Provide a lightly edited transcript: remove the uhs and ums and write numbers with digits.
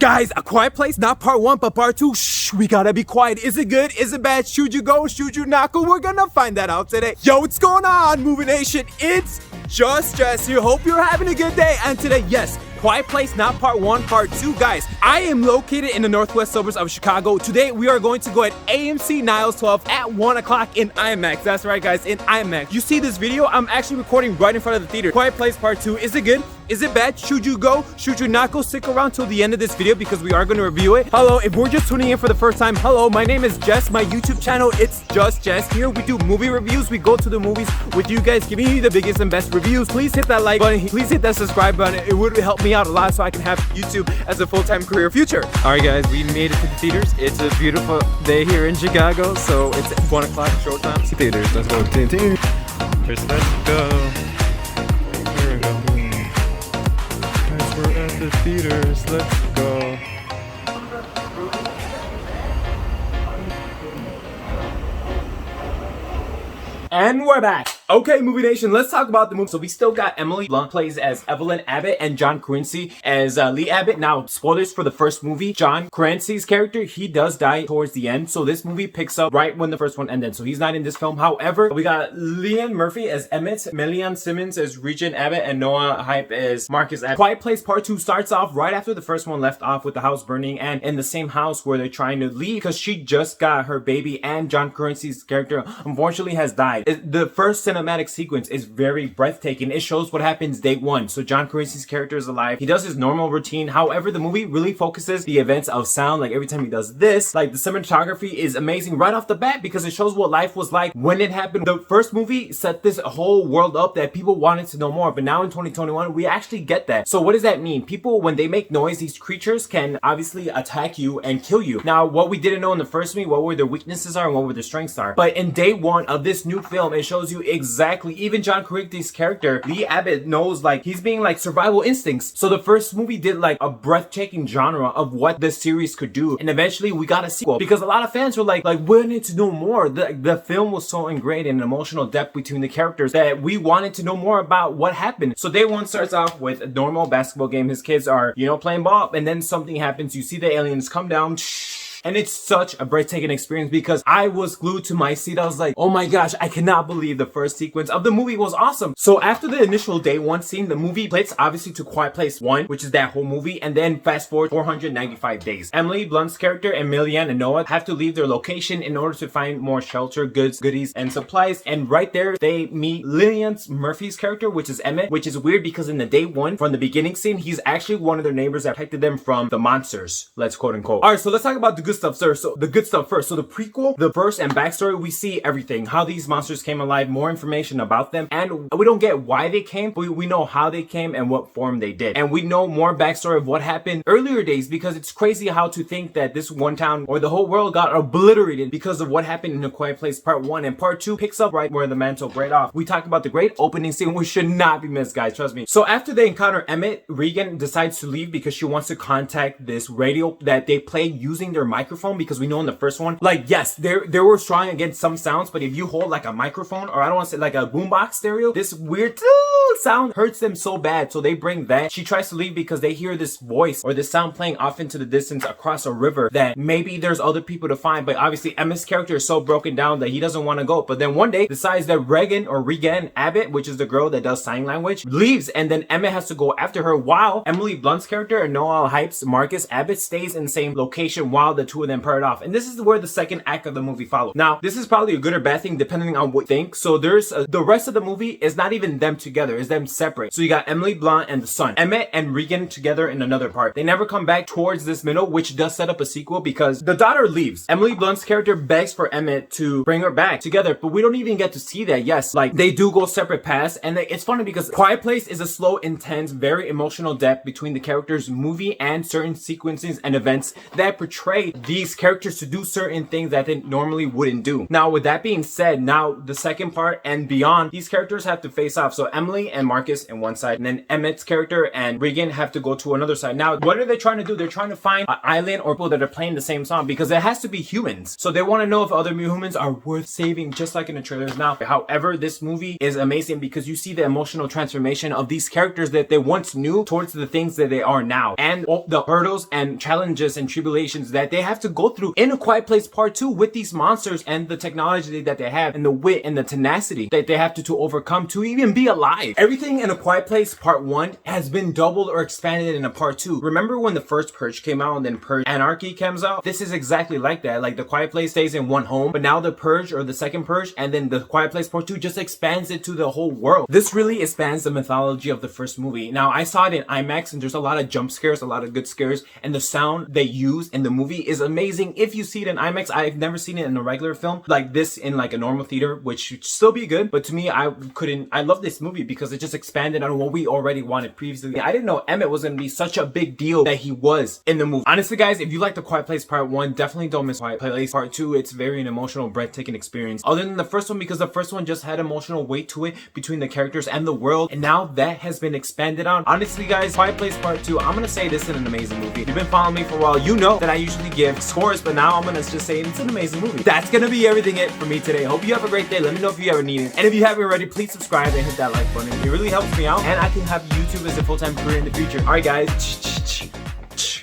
Guys, A Quiet Place, not part 1, but part 2. Shh, we gotta be quiet. Is it good? Is it bad? Should you go? Should you not go? We're gonna find that out today. Yo, what's going on, Movie Nation? It's Just Jess here. Hope you're having a good day. And today, yes, Quiet Place, not part 1, part 2. Guys, I am located in the northwest suburbs of Chicago. Today, we are going to go at AMC Niles 12 at 1 o'clock in Imax. That's right, guys, in Imax. You see this video? I'm actually recording right in front of the theater. Quiet Place part 2. Is it good? Is it bad? Should you go? Should you not go? Stick around till the end of this video because we are going to review it. Hello, if we're just tuning in for the first time, hello, my name is Jess. My YouTube channel, it's Just Jess. Here we do movie reviews. We go to the movies with you guys, giving you the biggest and best reviews. Please hit that like button. Please hit that subscribe button. It would help me out a lot so I can have YouTube as a full-time career future. All right, guys, we made it to the theaters. It's a beautiful day here in Chicago, so it's 1 o'clock showtime. Theaters, let's go. First, let's go. Here we go. Guys, we're at the theaters. Let's go. And we're back. Okay, Movie Nation, let's talk about the movie. So we still got Emily Blunt plays as Evelyn Abbott and John Quincy as Lee Abbott. Now, spoilers for the first movie. John Quincy's character, he does die towards the end. So this movie picks up right when the first one ended. So he's not in this film. However, we got Leanne Murphy as Emmett, Millian Simmons as Regent Abbott, and Noah Hype as Marcus Abbott. Quiet Place Part 2 starts off right after the first one left off with the house burning and in the same house where they're trying to leave because she just got her baby and John Quincy's character unfortunately has died. The first cinematic sequence is very breathtaking. It shows what happens day one. So John Quincy's character is alive. He does his normal routine. However, the movie really focuses the events of sound. Like every time he does this, like the cinematography is amazing right off the bat because it shows what life was like when it happened. The first movie set this whole world up that people wanted to know more. But now in 2021, we actually get that. So what does that mean? People, when they make noise, these creatures can obviously attack you and kill you. Now, what we didn't know in the first movie, what were their weaknesses are and what were their strengths are. But in day one of this new film, it shows you exactly, even John Quincy's character, Lee Abbott, knows like he's being like survival instincts. So the first movie did like a breathtaking genre of what this series could do. And eventually we got a sequel because a lot of fans were like we need to know more. The film was so ingrained in emotional depth between the characters that we wanted to know more about what happened. So day one starts off with a normal basketball game. His kids are, you know, playing ball, and then something happens. You see the aliens come down. And it's such a breathtaking experience because I was glued to my seat. I was like, oh my gosh, I cannot believe the first sequence of the movie was awesome. So after the initial day one scene, the movie splits obviously to Quiet Place 1, which is that whole movie, and then fast forward 495 days. Emily Blunt's character and Millian and Noah have to leave their location in order to find more shelter, goods, goodies, and supplies. And right there, they meet Leanne Murphy's character, which is Emmett, which is weird because in the day one, from the beginning scene, he's actually one of their neighbors that protected them from the monsters, let's quote unquote. All right, so let's talk about the good stuff, sir. So the good stuff first. So the prequel, the first and backstory, we see everything, how these monsters came alive, more information about them, and we don't get why they came, but we know how they came and what form they did. And we know more backstory of what happened earlier days because it's crazy how to think that this one town or the whole world got obliterated because of what happened in A Quiet Place Part 1, and Part 2 picks up right where the man took right off. We talked about the great opening scene, which should not be missed, guys, trust me. So after they encounter Emmett, Regan decides to leave because she wants to contact this radio that they play using their microphone, because we know in the first one, like, yes, they were strong against some sounds, but if you hold like a microphone, or I don't want to say like a boombox stereo, this weird sound hurts them so bad. So they bring that. She tries to leave because they hear this voice or this sound playing off into the distance across a river that maybe there's other people to find, but obviously Emmett's character is so broken down that he doesn't want to go. But then one day decides that Regan Abbott, which is the girl that does sign language, leaves, and then Emmett has to go after her while Emily Blunt's character and Noah Hype's Marcus Abbott stays in the same location while the two of them paired off. And this is where the second act of the movie follows. Now, this is probably a good or bad thing depending on what you think. So there's the rest of the movie is not even them together, it's them separate. So you got Emily Blunt and the son, Emmett and Regan together in another part. They never come back towards this middle, which does set up a sequel because the daughter leaves. Emily Blunt's character begs for Emmett to bring her back together, but we don't even get to see that. Yes, like they do go separate paths, and it's funny because Quiet Place is a slow, intense, very emotional depth between the characters' movie and certain sequences and events that portray these characters to do certain things that they normally wouldn't do. Now, with that being said, now the second part and beyond, these characters have to face off. So Emily Emily and Marcus in one side, and then Emmett's character and Regan have to go to another side. Now, what are they trying to do? They're trying to find an island or people that are playing the same song, because it has to be humans. So they want to know if other humans are worth saving, just like in the trailers now. However, this movie is amazing because you see the emotional transformation of these characters that they once knew towards the things that they are now, and all the hurdles and challenges and tribulations that they have to go through in A Quiet Place Part 2 with these monsters and the technology that they have and the wit and the tenacity that they have to overcome to even be alive. Everything in A Quiet Place Part 1 has been doubled or expanded in a Part 2. Remember when the first Purge came out and then Purge Anarchy comes out? This is exactly like that. Like, the Quiet Place stays in one home, but now the Purge, or the second Purge, and then the Quiet Place Part 2 just expands it to the whole world. This really expands the mythology of the first movie. Now, I saw it in IMAX and there's a lot of jump scares, a lot of good scares, and the sound they use in the movie is amazing. If you see it in IMAX, I've never seen it in a regular film like this in like a normal theater, which should still be good, but to me, I love this movie because it just expanded on what we already wanted previously. I didn't know Emmett was going to be such a big deal that he was in the movie. Honestly, guys, if you like The Quiet Place Part 1, definitely don't miss Quiet Place Part 2. It's very an emotional, breathtaking experience. Other than the first one, because the first one just had emotional weight to it between the characters and the world, and now that has been expanded on. Honestly, guys, Quiet Place Part 2, I'm going to say this is an amazing movie. If you've been following me for a while, you know that I usually give scores, but now I'm going to just say it's an amazing movie. That's going to be everything it for me today. Hope you have a great day. Let me know if you ever need it. And if you haven't already, please subscribe and hit that like button. It really helps me out, and I can have YouTube as a full-time career in the future. Alright, guys.